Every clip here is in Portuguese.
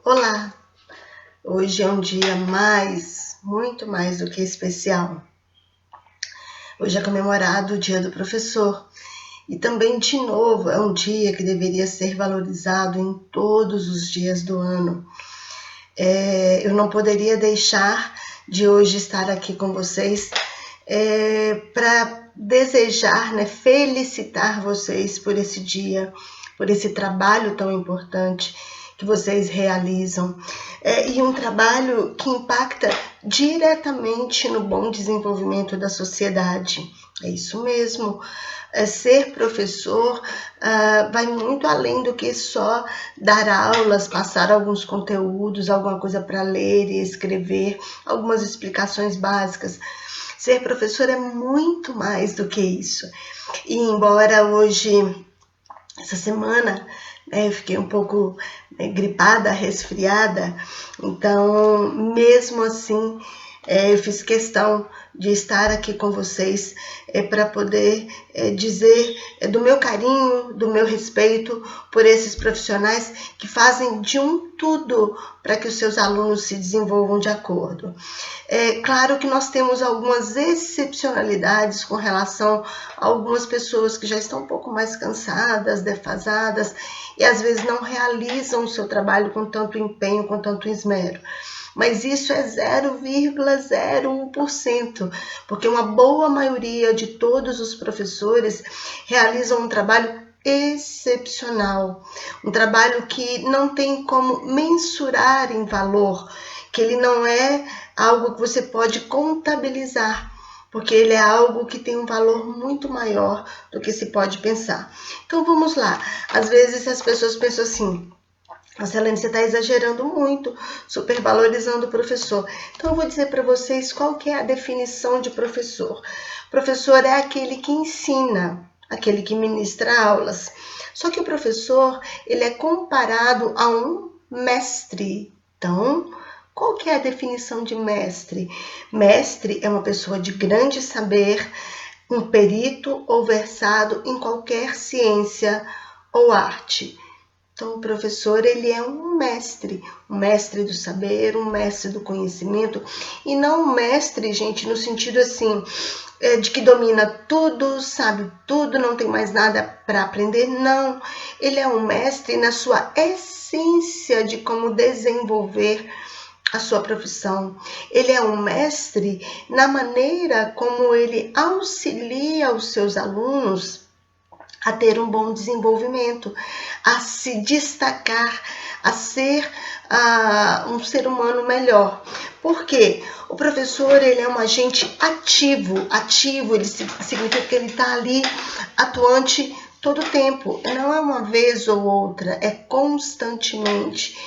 Olá! Hoje é um dia muito mais do que especial. Hoje é comemorado o Dia do Professor e também, de novo, é um dia que deveria ser valorizado em todos os dias do ano. Eu não poderia deixar de hoje estar aqui com vocês para desejar, felicitar vocês por esse dia, por esse trabalho tão importante que vocês realizam, e um trabalho que impacta diretamente no bom desenvolvimento da sociedade. É isso mesmo. Ser professor vai muito além do que só dar aulas, passar alguns conteúdos, alguma coisa para ler e escrever, algumas explicações básicas. Ser professor é muito mais do que isso. E embora hoje, essa semana, eu fiquei um pouco gripada, resfriada, então mesmo assim eu fiz questão de estar aqui com vocês para poder dizer do meu carinho, do meu respeito por esses profissionais que fazem de um tudo para que os seus alunos se desenvolvam de acordo. Claro que nós temos algumas excepcionalidades com relação a algumas pessoas que já estão um pouco mais cansadas, defasadas e às vezes não realizam o seu trabalho com tanto empenho, com tanto esmero. Mas isso é 0,01%, porque uma boa maioria de todos os professores realizam um trabalho excepcional, um trabalho que não tem como mensurar em valor, que ele não é algo que você pode contabilizar, porque ele é algo que tem um valor muito maior do que se pode pensar. Então vamos lá, às vezes as pessoas pensam assim: Marcelene, você está exagerando muito, supervalorizando o professor. Então, eu vou dizer para vocês qual que é a definição de professor. Professor é aquele que ensina, aquele que ministra aulas. Só que o professor, ele é comparado a um mestre. Então, qual que é a definição de mestre? Mestre é uma pessoa de grande saber, um perito ou versado em qualquer ciência ou arte. Então, o professor, ele é um mestre do saber, um mestre do conhecimento, e não um mestre, gente, no sentido assim, de que domina tudo, sabe tudo, não tem mais nada para aprender. Não, ele é um mestre na sua essência de como desenvolver a sua profissão. Ele é um mestre na maneira como ele auxilia os seus alunos a ter um bom desenvolvimento, a se destacar, a ser um ser humano melhor. Por quê? O professor, ele é um agente ativo, ele significa que ele está ali atuante todo o tempo, não é uma vez ou outra, é constantemente.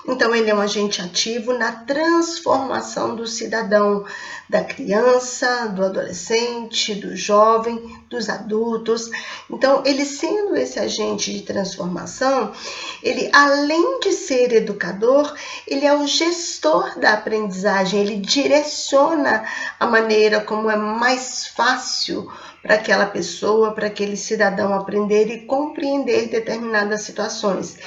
Então, ele é um agente ativo na transformação do cidadão, da criança, do adolescente, do jovem, dos adultos. Então, ele sendo esse agente de transformação, ele, além de ser educador, ele é o gestor da aprendizagem, ele direciona a maneira como é mais fácil para aquela pessoa, para aquele cidadão aprender e compreender determinadas situações.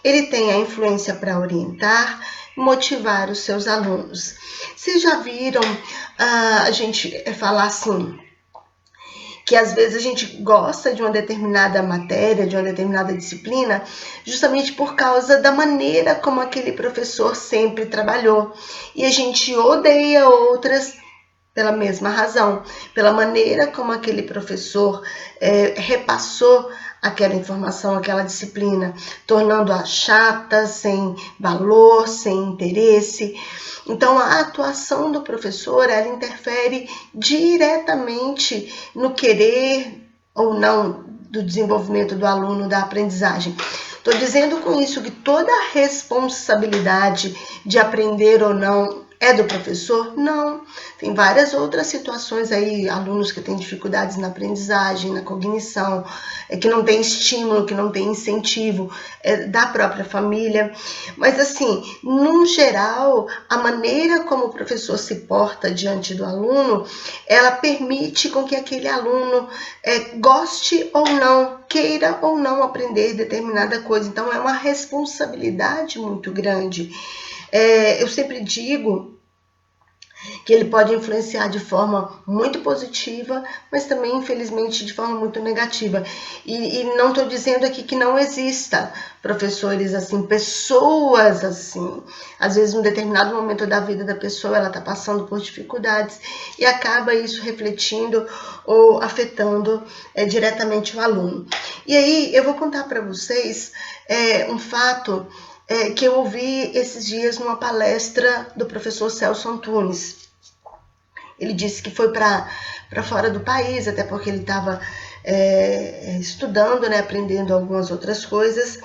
Ele tem a influência para orientar, motivar os seus alunos. Vocês já viram a gente falar assim, que às vezes a gente gosta de uma determinada matéria, de uma determinada disciplina, justamente por causa da maneira como aquele professor sempre trabalhou. E a gente odeia outras pela mesma razão, pela maneira como aquele professor repassou aquela informação, aquela disciplina, tornando-a chata, sem valor, sem interesse. Então, a atuação do professor, ela interfere diretamente no querer ou não do desenvolvimento do aluno, da aprendizagem. Estou dizendo com isso que toda a responsabilidade de aprender ou não É do professor? Não. Tem várias outras situações aí, alunos que têm dificuldades na aprendizagem, na cognição, que não tem estímulo, que não tem incentivo da própria família. Mas assim, no geral, a maneira como o professor se porta diante do aluno, ela permite com que aquele aluno goste ou não, queira ou não aprender determinada coisa. Então, é uma responsabilidade muito grande. Eu sempre digo que ele pode influenciar de forma muito positiva, mas também, infelizmente, de forma muito negativa. E não estou dizendo aqui que não exista professores assim, pessoas assim. Às vezes, num determinado momento da vida da pessoa, ela está passando por dificuldades e acaba isso refletindo ou afetando diretamente o aluno. E aí, eu vou contar para vocês um fato que eu ouvi esses dias numa palestra do professor Celso Antunes. Ele disse que foi para fora do país, até porque ele estava estudando, né, aprendendo algumas outras coisas.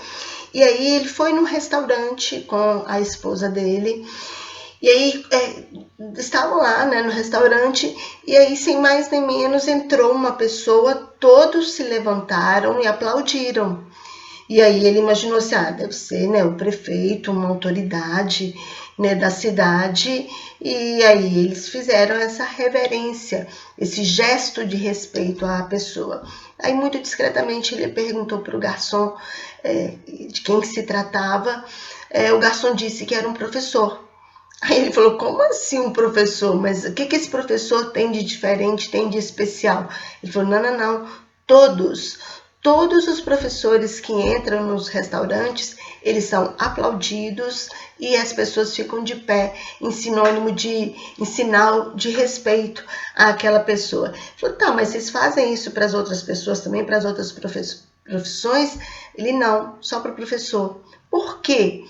E aí ele foi num restaurante com a esposa dele. E aí estavam lá, né, no restaurante, e aí sem mais nem menos entrou uma pessoa, todos se levantaram e aplaudiram. E aí ele imaginou assim, deve ser, né, o prefeito, uma autoridade, né, da cidade, e aí eles fizeram essa reverência, esse gesto de respeito à pessoa. Aí muito discretamente ele perguntou para o garçom de quem que se tratava. O garçom disse que era um professor. Aí ele falou, como assim um professor? Mas o que esse professor tem de diferente, tem de especial? Ele falou, não, todos os professores que entram nos restaurantes, eles são aplaudidos e as pessoas ficam de pé em sinal de respeito àquela pessoa. Ele falou, tá, mas vocês fazem isso para as outras pessoas também, para as outras profissões? Ele, não, só para o professor. Por quê?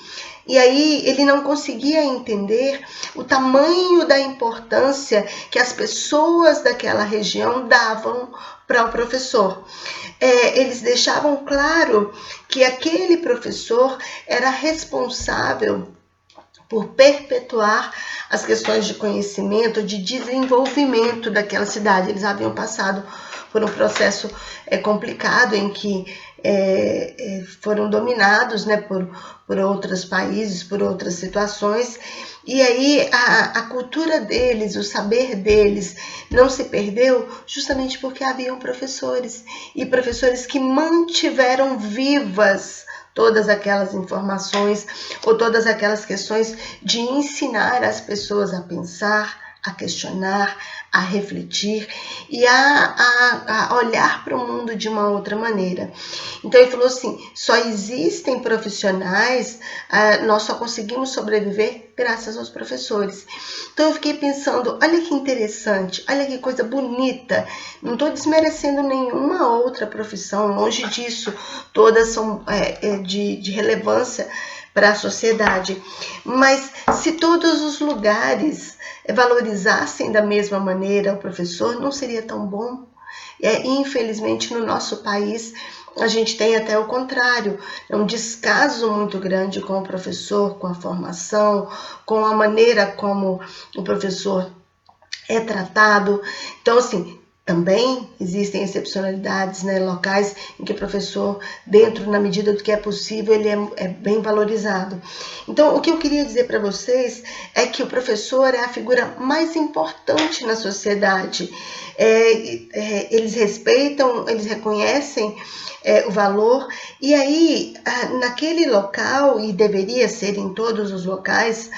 E aí ele não conseguia entender o tamanho da importância que as pessoas daquela região davam para o professor. Eles deixavam claro que aquele professor era responsável por perpetuar as questões de conhecimento, de desenvolvimento daquela cidade. Eles haviam passado por um processo complicado em que foram dominados, né, por outros países, por outras situações, e aí a cultura deles, o saber deles não se perdeu justamente porque haviam professores, e professores que mantiveram vivas todas aquelas informações ou todas aquelas questões de ensinar as pessoas a pensar, a questionar, a refletir e a olhar para o mundo de uma outra maneira. Então ele falou assim, só existem profissionais, nós só conseguimos sobreviver graças aos professores. Então eu fiquei pensando, olha que interessante, olha que coisa bonita, não estou desmerecendo nenhuma outra profissão, longe disso, todas são de relevância para a sociedade, mas se todos os lugares valorizassem da mesma maneira o professor, não seria tão bom? Infelizmente, no nosso país, a gente tem até o contrário, um descaso muito grande com o professor, com a formação, com a maneira como o professor é tratado. Então, assim, também existem excepcionalidades, né, locais em que o professor, na medida do que é possível, ele é bem valorizado. Então, o que eu queria dizer para vocês é que o professor é a figura mais importante na sociedade. Eles respeitam, eles reconhecem o valor, e aí, naquele local, e deveria ser em todos os locais,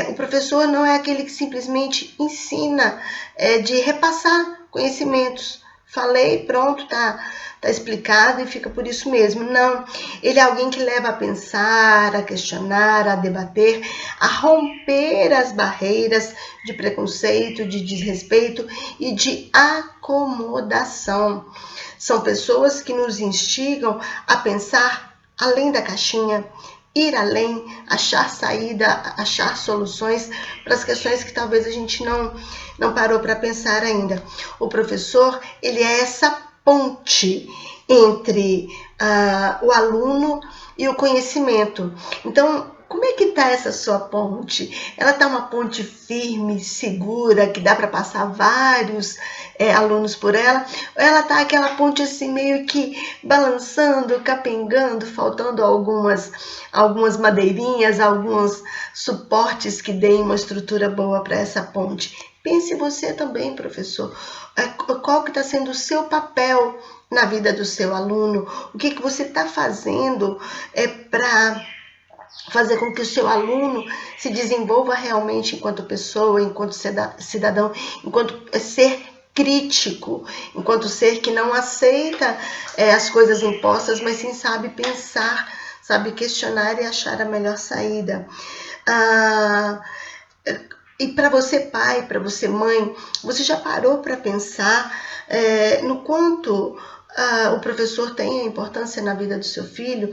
o professor não é aquele que simplesmente ensina, de repassar conhecimentos. Falei, pronto, tá explicado e fica por isso mesmo. Não, ele é alguém que leva a pensar, a questionar, a debater, a romper as barreiras de preconceito, de desrespeito e de acomodação. São pessoas que nos instigam a pensar além da caixinha, ir além, achar saída, achar soluções para as questões que talvez a gente não parou para pensar ainda. O professor, ele é essa ponte entre o aluno e o conhecimento. Então, como é que está essa sua ponte? Ela está uma ponte firme, segura, que dá para passar vários alunos por ela? Ou ela está aquela ponte assim meio que balançando, capengando, faltando algumas madeirinhas, alguns suportes que deem uma estrutura boa para essa ponte? Pense você também, professor. Qual que está sendo o seu papel na vida do seu aluno? O que você está fazendo para fazer com que o seu aluno se desenvolva realmente enquanto pessoa, enquanto cidadão, enquanto ser crítico, enquanto ser que não aceita as coisas impostas, mas sim sabe pensar, sabe questionar e achar a melhor saída. E para você pai, para você mãe, você já parou para pensar no quanto o professor tem a importância na vida do seu filho?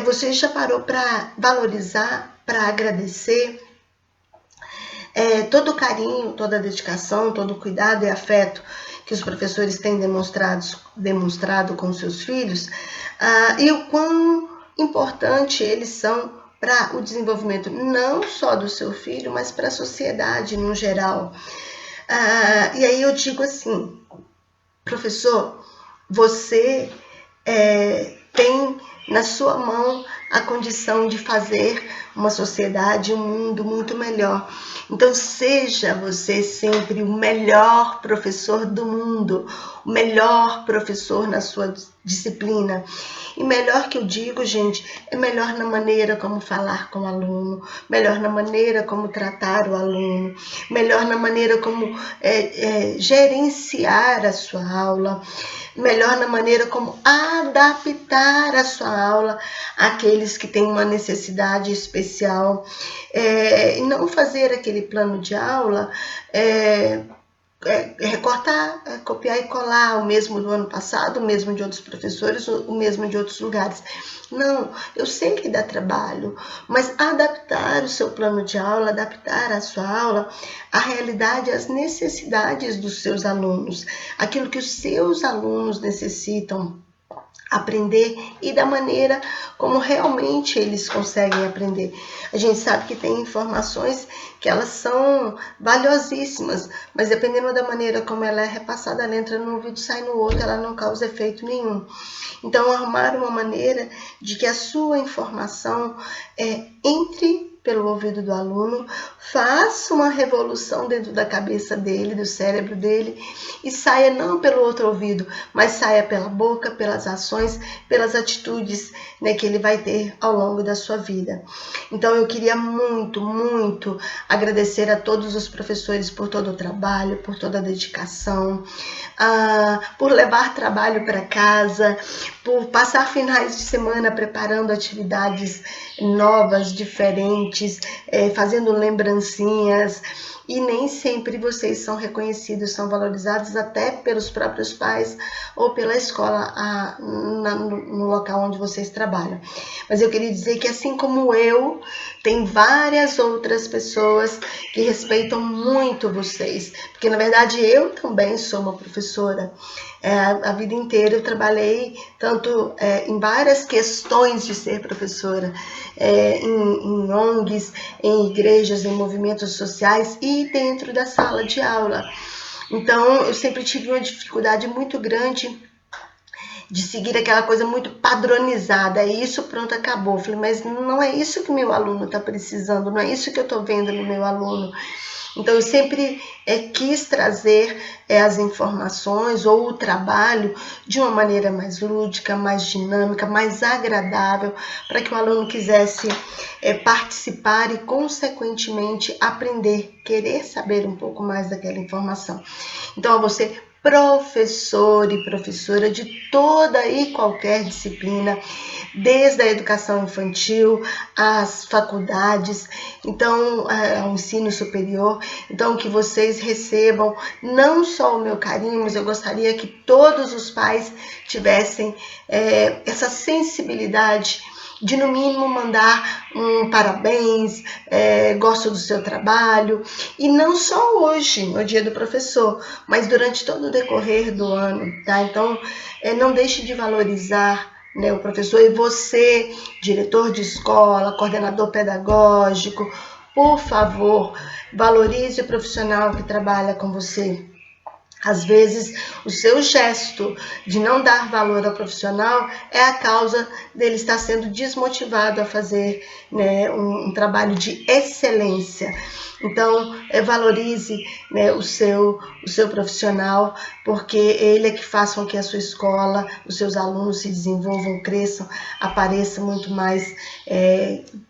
Você já parou para valorizar, para agradecer todo o carinho, toda a dedicação, todo o cuidado e afeto que os professores têm demonstrado com seus filhos, e o quão importante eles são para o desenvolvimento não só do seu filho, mas para a sociedade no geral. E aí eu digo assim, professor, você tem na sua mão a condição de fazer uma sociedade, um mundo muito melhor. Então seja você sempre o melhor professor do mundo, o melhor professor na sua disciplina. E melhor que eu digo, gente, é melhor na maneira como falar com o aluno, melhor na maneira como tratar o aluno, melhor na maneira como gerenciar a sua aula, melhor na maneira como adaptar a sua aula àqueles que têm uma necessidade especial, e não fazer aquele plano de aula recortar, copiar e colar o mesmo do ano passado, o mesmo de outros professores, o mesmo de outros lugares. Não, eu sei que dá trabalho, mas adaptar o seu plano de aula, adaptar a sua aula à realidade, às necessidades dos seus alunos, aquilo que os seus alunos necessitam aprender e da maneira como realmente eles conseguem aprender. A gente sabe que tem informações que elas são valiosíssimas, mas dependendo da maneira como ela é repassada, ela entra num ouvido, sai no outro, ela não causa efeito nenhum. Então, arrumar uma maneira de que a sua informação entre pelo ouvido do aluno, faça uma revolução dentro da cabeça dele, do cérebro dele, e saia não pelo outro ouvido, mas saia pela boca, pelas ações, pelas atitudes, né, que ele vai ter ao longo da sua vida. Então eu queria muito, muito agradecer a todos os professores por todo o trabalho, por toda a dedicação, por levar trabalho para casa, por passar finais de semana preparando atividades novas, diferentes, fazendo lembrancinhas, e nem sempre vocês são reconhecidos, são valorizados até pelos próprios pais ou pela escola no local onde vocês trabalham. Mas eu queria dizer que assim como eu, tem várias outras pessoas que respeitam muito vocês, porque na verdade eu também sou uma professora. A vida inteira eu trabalhei tanto em várias questões de ser professora, em ONGs, em igrejas, em movimentos sociais e dentro da sala de aula. Então eu sempre tive uma dificuldade muito grande de seguir aquela coisa muito padronizada, e isso pronto, acabou. Eu falei, mas não é isso que meu aluno está precisando, não é isso que eu estou vendo no meu aluno. Então eu sempre quis trazer as informações ou o trabalho de uma maneira mais lúdica, mais dinâmica, mais agradável, para que o aluno quisesse participar e consequentemente aprender, querer saber um pouco mais daquela informação. Então a você, professor e professora de toda e qualquer disciplina, desde a educação infantil às faculdades, então ao ensino superior, então que vocês recebam não só o meu carinho, mas eu gostaria que todos os pais tivessem essa sensibilidade de no mínimo mandar um parabéns, gosto do seu trabalho, e não só hoje, no dia do professor, mas durante todo o decorrer do ano, tá? Então, não deixe de valorizar né, o professor, e você, diretor de escola, coordenador pedagógico, por favor, valorize o profissional que trabalha com você. Às vezes, o seu gesto de não dar valor ao profissional é a causa dele estar sendo desmotivado a fazer, né, um trabalho de excelência. Então, valorize, né, o seu profissional, porque ele é que faz com que a sua escola, os seus alunos se desenvolvam, cresçam, apareçam muito mais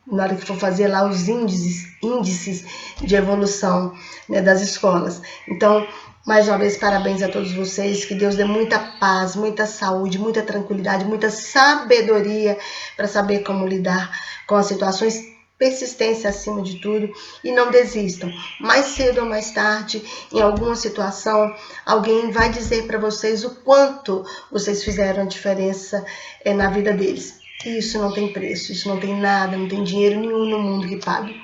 na hora que for fazer lá os índices de evolução, né, das escolas. Então, mais uma vez, parabéns a todos vocês, que Deus dê muita paz, muita saúde, muita tranquilidade, muita sabedoria para saber como lidar com as situações, persistência acima de tudo, e não desistam. Mais cedo ou mais tarde, em alguma situação, alguém vai dizer para vocês o quanto vocês fizeram a diferença na vida deles. E isso não tem preço, isso não tem nada, não tem dinheiro nenhum no mundo que pague.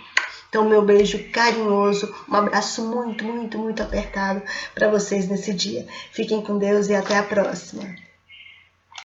Então, meu beijo carinhoso, um abraço muito, muito, muito apertado para vocês nesse dia. Fiquem com Deus e até a próxima.